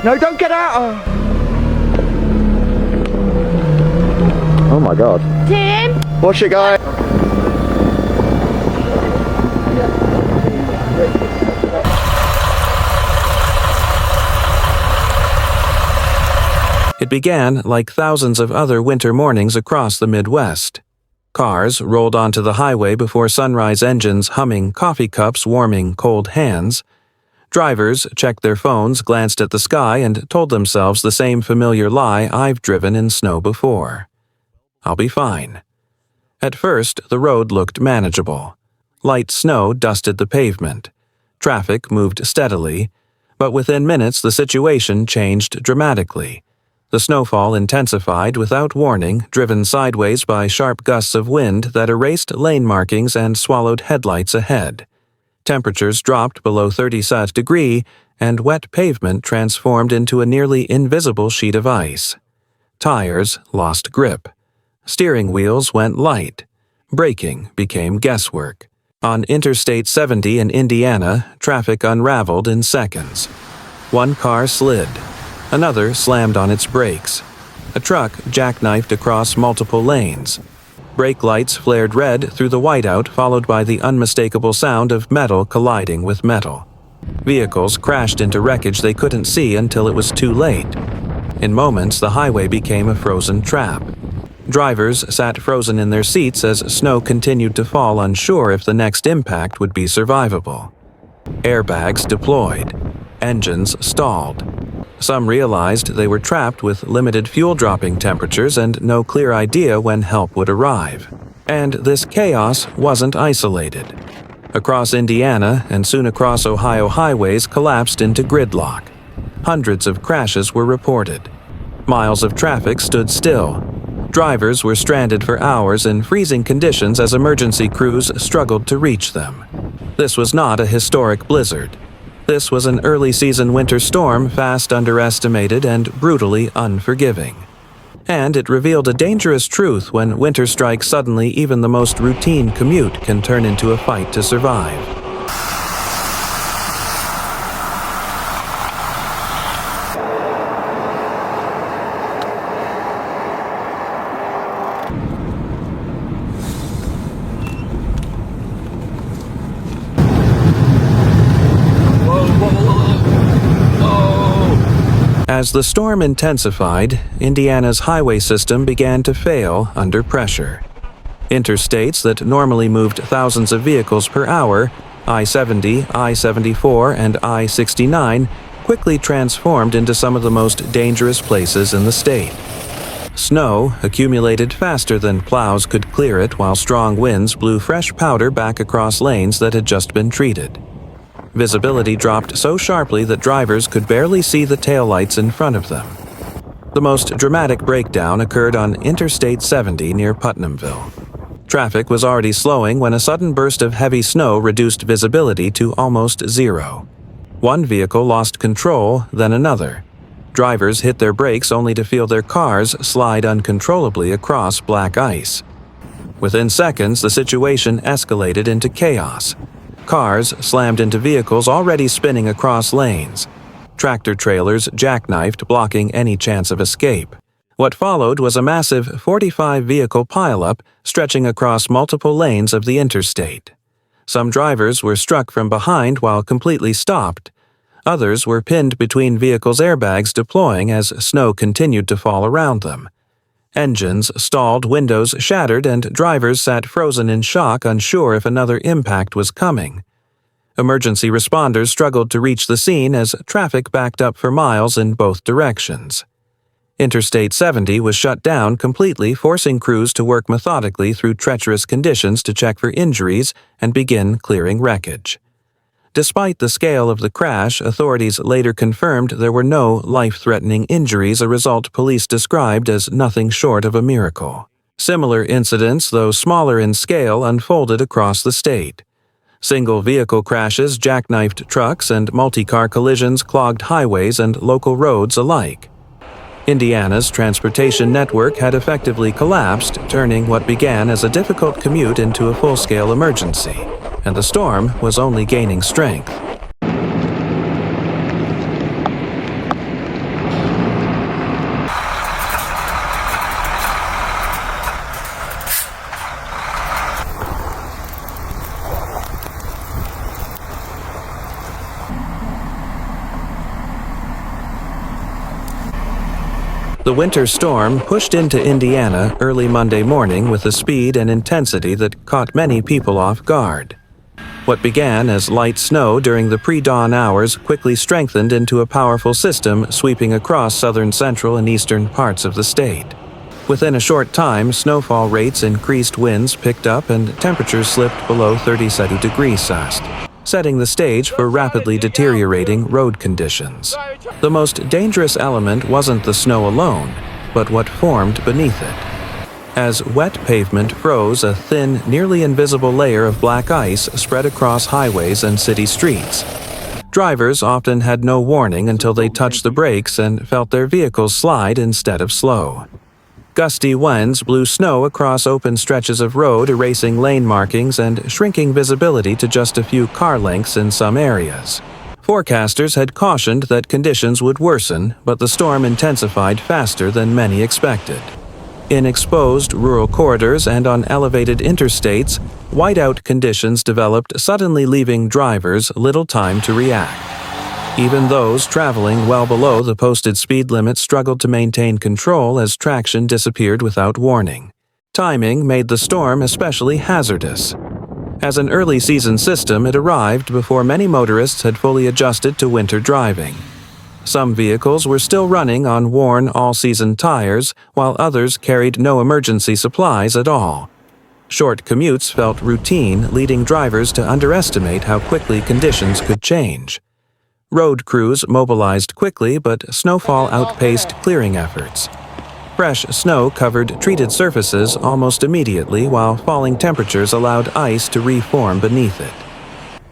No, don't get out! Oh my God. Tim? Watch it, guy. It began like thousands of other winter mornings across the Midwest. Cars rolled onto the highway before sunrise engines humming coffee cups warming cold hands. Drivers checked their phones, glanced at the sky, and told themselves the same familiar lie I've driven in snow before. I'll be fine. At first, the road looked manageable. Light snow dusted the pavement. Traffic moved steadily, but within minutes the situation changed dramatically. The snowfall intensified without warning, driven sideways by sharp gusts of wind that erased lane markings and swallowed headlights ahead. Temperatures dropped below 30 degrees, and wet pavement transformed into a nearly invisible sheet of ice. Tires lost grip. Steering wheels went light. Braking became guesswork. On Interstate 70 in Indiana, traffic unraveled in seconds. One car slid. Another slammed on its brakes. A truck jackknifed across multiple lanes. Brake lights flared red through the whiteout, followed by the unmistakable sound of metal colliding with metal. Vehicles crashed into wreckage they couldn't see until it was too late. In moments, the highway became a frozen trap. Drivers sat frozen in their seats as snow continued to fall, unsure if the next impact would be survivable. Airbags deployed. Engines stalled. Some realized they were trapped with limited fuel-dropping temperatures and no clear idea when help would arrive. And this chaos wasn't isolated. Across Indiana and soon across Ohio highways collapsed into gridlock. Hundreds of crashes were reported. Miles of traffic stood still. Drivers were stranded for hours in freezing conditions as emergency crews struggled to reach them. This was not a historic blizzard. This was an early-season winter storm, fast underestimated and brutally unforgiving. And it revealed a dangerous truth: when winter strikes suddenly, even the most routine commute can turn into a fight to survive. As the storm intensified, Indiana's highway system began to fail under pressure. Interstates that normally moved thousands of vehicles per hour, I-70, I-74, and I-69, quickly transformed into some of the most dangerous places in the state. Snow accumulated faster than plows could clear it, while strong winds blew fresh powder back across lanes that had just been treated. Visibility dropped so sharply that drivers could barely see the taillights in front of them. The most dramatic breakdown occurred on Interstate 70 near Putnamville. Traffic was already slowing when a sudden burst of heavy snow reduced visibility to almost zero. One vehicle lost control, then another. Drivers hit their brakes only to feel their cars slide uncontrollably across black ice. Within seconds, the situation escalated into chaos. Cars slammed into vehicles already spinning across lanes. Tractor-trailers jackknifed, blocking any chance of escape. What followed was a massive 45-vehicle pileup stretching across multiple lanes of the interstate. Some drivers were struck from behind while completely stopped. Others were pinned between vehicles' airbags deploying as snow continued to fall around them. Engines stalled, windows shattered, and drivers sat frozen in shock, unsure if another impact was coming. Emergency responders struggled to reach the scene as traffic backed up for miles in both directions. Interstate 70 was shut down completely, forcing crews to work methodically through treacherous conditions to check for injuries and begin clearing wreckage. Despite the scale of the crash, authorities later confirmed there were no life-threatening injuries, a result police described as nothing short of a miracle. Similar incidents, though smaller in scale, unfolded across the state. Single vehicle crashes jackknifed trucks, and multi-car collisions clogged highways and local roads alike. Indiana's transportation network had effectively collapsed, turning what began as a difficult commute into a full-scale emergency, and the storm was only gaining strength. The winter storm pushed into Indiana early Monday morning with a speed and intensity that caught many people off guard. What began as light snow during the pre-dawn hours quickly strengthened into a powerful system sweeping across southern central and eastern parts of the state. Within a short time, snowfall rates increased, winds picked up, and temperatures slipped below 37 degrees Celsius, setting the stage for rapidly deteriorating road conditions. The most dangerous element wasn't the snow alone, but what formed beneath it. As wet pavement froze, a thin, nearly invisible layer of black ice spread across highways and city streets. Drivers often had no warning until they touched the brakes and felt their vehicles slide instead of slow. Gusty winds blew snow across open stretches of road, erasing lane markings and shrinking visibility to just a few car lengths in some areas. Forecasters had cautioned that conditions would worsen, but the storm intensified faster than many expected. In exposed rural corridors and on elevated interstates, whiteout conditions developed, suddenly leaving drivers little time to react. Even those traveling well below the posted speed limit struggled to maintain control as traction disappeared without warning. Timing made the storm especially hazardous. As an early season system, it arrived before many motorists had fully adjusted to winter driving. Some vehicles were still running on worn all-season tires, while others carried no emergency supplies at all. Short commutes felt routine, leading drivers to underestimate how quickly conditions could change. Road crews mobilized quickly, but snowfall outpaced clearing efforts. Fresh snow covered treated surfaces almost immediately, while falling temperatures allowed ice to reform beneath it.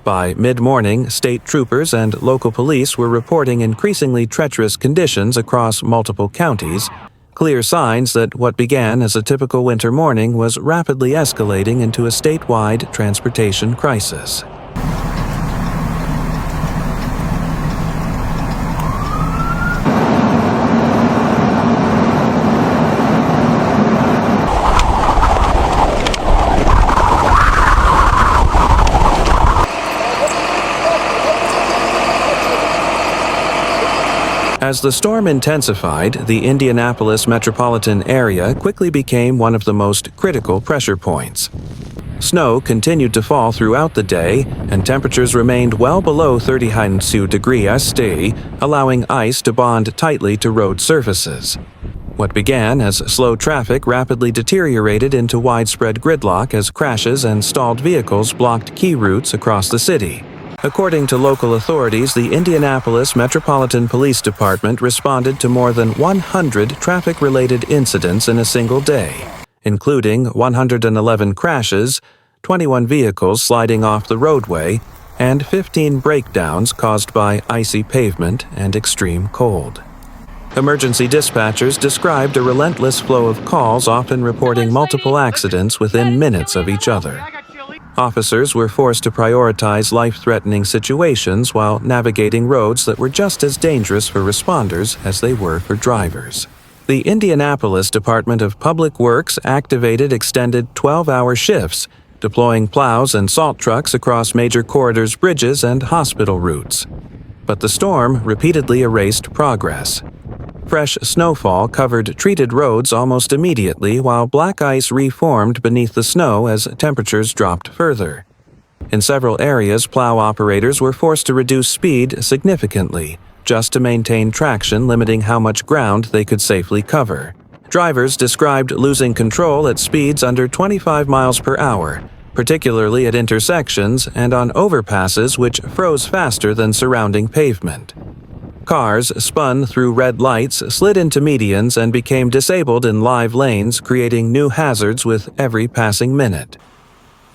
By mid-morning, state troopers and local police were reporting increasingly treacherous conditions across multiple counties, clear signs that what began as a typical winter morning was rapidly escalating into a statewide transportation crisis. As the storm intensified, the Indianapolis metropolitan area quickly became one of the most critical pressure points. Snow continued to fall throughout the day, and temperatures remained well below 32 degrees St, allowing ice to bond tightly to road surfaces. What began as slow traffic rapidly deteriorated into widespread gridlock as crashes and stalled vehicles blocked key routes across the city. According to local authorities, the Indianapolis Metropolitan Police Department responded to more than 100 traffic-related incidents in a single day, including 111 crashes, 21 vehicles sliding off the roadway, and 15 breakdowns caused by icy pavement and extreme cold. Emergency dispatchers described a relentless flow of calls, often reporting multiple accidents within minutes of each other. Officers were forced to prioritize life-threatening situations while navigating roads that were just as dangerous for responders as they were for drivers. The Indianapolis Department of Public Works activated extended 12-hour shifts, deploying plows and salt trucks across major corridors, bridges, and hospital routes. But the storm repeatedly erased progress. Fresh snowfall covered treated roads almost immediately, while black ice reformed beneath the snow as temperatures dropped further. In several areas, plow operators were forced to reduce speed significantly, just to maintain traction, limiting how much ground they could safely cover. Drivers described losing control at speeds under 25 miles per hour, particularly at intersections and on overpasses which froze faster than surrounding pavement. Cars spun through red lights, slid into medians, and became disabled in live lanes, creating new hazards with every passing minute.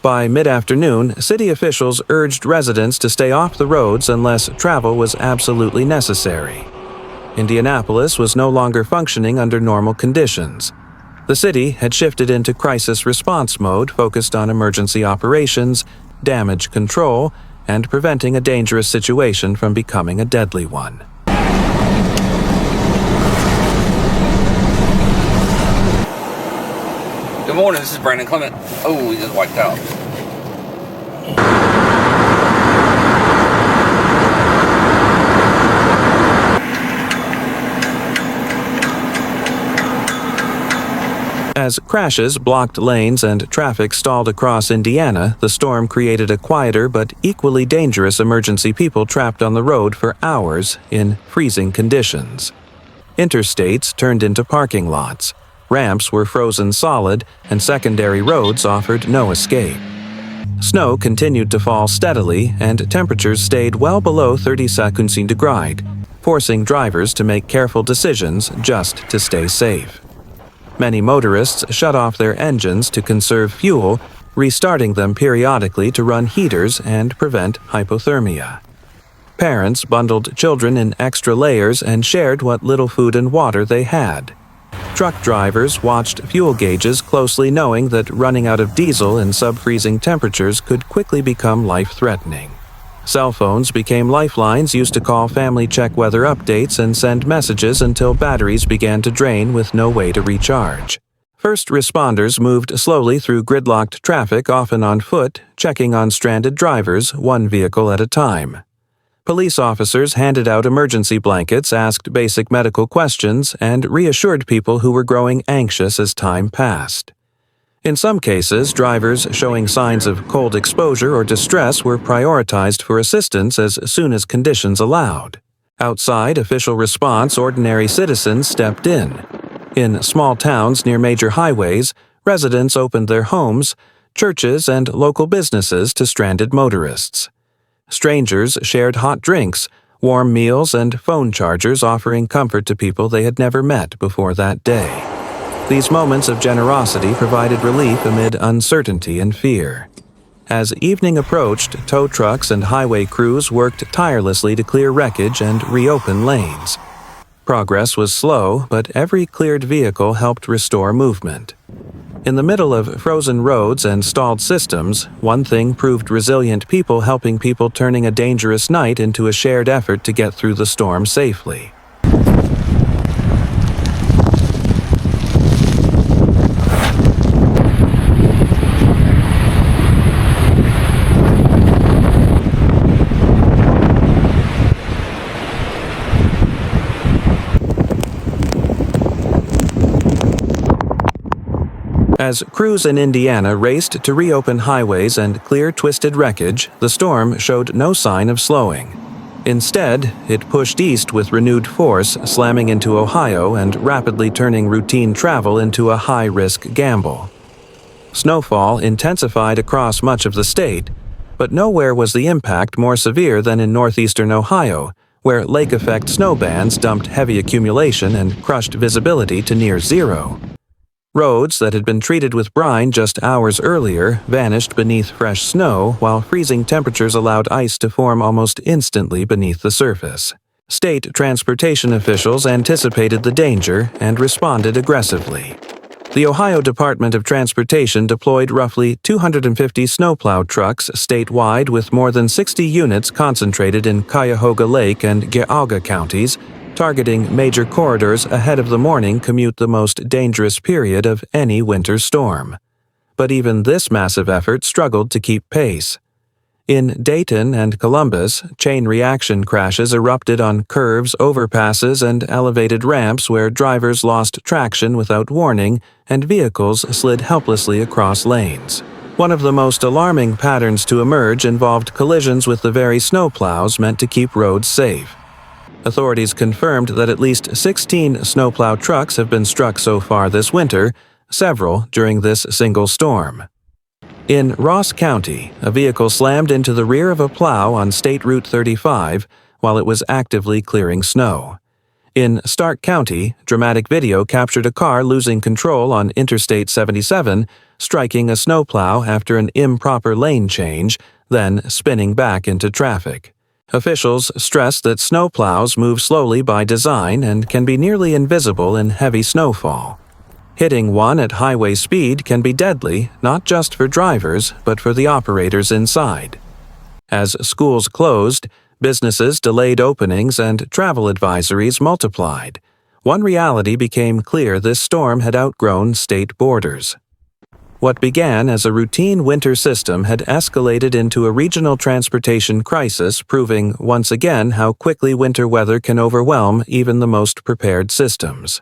By mid-afternoon, city officials urged residents to stay off the roads unless travel was absolutely necessary. Indianapolis was no longer functioning under normal conditions. The city had shifted into crisis response mode, focused on emergency operations, damage control, and preventing a dangerous situation from becoming a deadly one. Good morning, this is Brandon Clement. Oh, we just wiped out. As crashes blocked lanes and traffic stalled across Indiana, the storm created a quieter but equally dangerous emergency. People trapped on the road for hours in freezing conditions. Interstates turned into parking lots. Ramps were frozen solid, and secondary roads offered no escape. Snow continued to fall steadily, and temperatures stayed well below 30 centigrade, forcing drivers to make careful decisions just to stay safe. Many motorists shut off their engines to conserve fuel, restarting them periodically to run heaters and prevent hypothermia. Parents bundled children in extra layers and shared what little food and water they had. Truck drivers watched fuel gauges closely, knowing that running out of diesel in sub-freezing temperatures could quickly become life-threatening. Cell phones became lifelines used to call family, check weather updates, and send messages until batteries began to drain with no way to recharge. First responders moved slowly through gridlocked traffic, often on foot, checking on stranded drivers, one vehicle at a time. Police officers handed out emergency blankets, asked basic medical questions, and reassured people who were growing anxious as time passed. In some cases, drivers showing signs of cold exposure or distress were prioritized for assistance as soon as conditions allowed. Outside official response, ordinary citizens stepped in. In small towns near major highways, residents opened their homes, churches, and local businesses to stranded motorists. Strangers shared hot drinks, warm meals, and phone chargers, offering comfort to people they had never met before that day. These moments of generosity provided relief amid uncertainty and fear. As evening approached, tow trucks and highway crews worked tirelessly to clear wreckage and reopen lanes. Progress was slow, but every cleared vehicle helped restore movement. In the middle of frozen roads and stalled systems, one thing proved resilient: people helping people, turning a dangerous night into a shared effort to get through the storm safely. As crews in Indiana raced to reopen highways and clear twisted wreckage, the storm showed no sign of slowing. Instead, it pushed east with renewed force, slamming into Ohio and rapidly turning routine travel into a high-risk gamble. Snowfall intensified across much of the state, but nowhere was the impact more severe than in northeastern Ohio, where lake-effect snow bands dumped heavy accumulation and crushed visibility to near zero. Roads that had been treated with brine just hours earlier vanished beneath fresh snow, while freezing temperatures allowed ice to form almost instantly beneath the surface. State transportation officials anticipated the danger and responded aggressively. The Ohio Department of Transportation deployed roughly 250 snowplow trucks statewide, with more than 60 units concentrated in Cuyahoga Lake and Geauga counties, targeting major corridors ahead of the morning commute, the most dangerous period of any winter storm. But even this massive effort struggled to keep pace. In Dayton and Columbus, chain reaction crashes erupted on curves, overpasses, and elevated ramps where drivers lost traction without warning and vehicles slid helplessly across lanes. One of the most alarming patterns to emerge involved collisions with the very snowplows meant to keep roads safe. Authorities confirmed that at least 16 snowplow trucks have been struck so far this winter, several during this single storm. In Ross County, a vehicle slammed into the rear of a plow on State Route 35 while it was actively clearing snow. In Stark County, dramatic video captured a car losing control on Interstate 77, striking a snowplow after an improper lane change, then spinning back into traffic. Officials stressed that snowplows move slowly by design and can be nearly invisible in heavy snowfall. Hitting one at highway speed can be deadly, not just for drivers, but for the operators inside. As schools closed, businesses delayed openings, and travel advisories multiplied. One reality became clear: this storm had outgrown state borders. What began as a routine winter system had escalated into a regional transportation crisis, proving once again how quickly winter weather can overwhelm even the most prepared systems.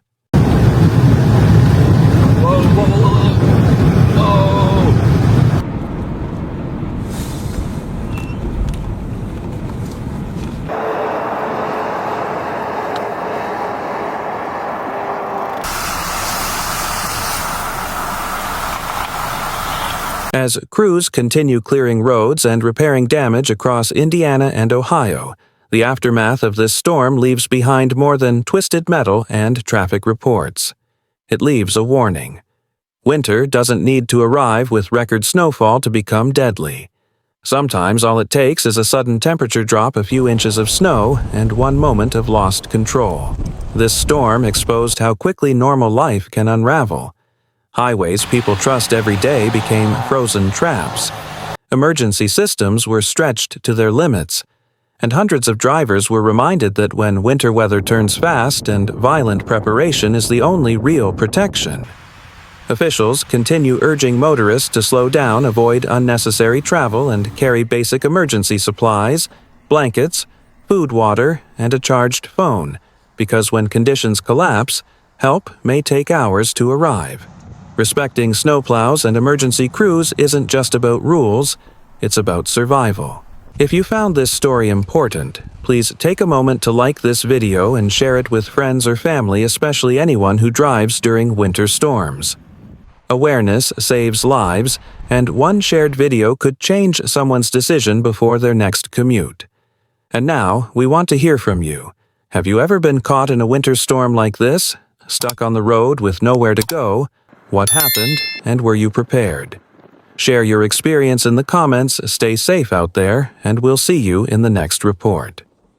Whoa. As crews continue clearing roads and repairing damage across Indiana and Ohio, the aftermath of this storm leaves behind more than twisted metal and traffic reports. It leaves a warning. Winter doesn't need to arrive with record snowfall to become deadly. Sometimes all it takes is a sudden temperature drop, a few inches of snow, and one moment of lost control. This storm exposed how quickly normal life can unravel. Highways people trust every day became frozen traps. Emergency systems were stretched to their limits, and hundreds of drivers were reminded that when winter weather turns fast and violent preparation is the only real protection. Officials continue urging motorists to slow down, avoid unnecessary travel, and carry basic emergency supplies, blankets, food, water, and a charged phone, because when conditions collapse, help may take hours to arrive. Respecting snowplows and emergency crews isn't just about rules, it's about survival. If you found this story important, please take a moment to like this video and share it with friends or family, especially anyone who drives during winter storms. Awareness saves lives, and one shared video could change someone's decision before their next commute. And now, we want to hear from you. Have you ever been caught in a winter storm like this? Stuck on the road with nowhere to go? What happened, and were you prepared? Share your experience in the comments, stay safe out there, and we'll see you in the next report.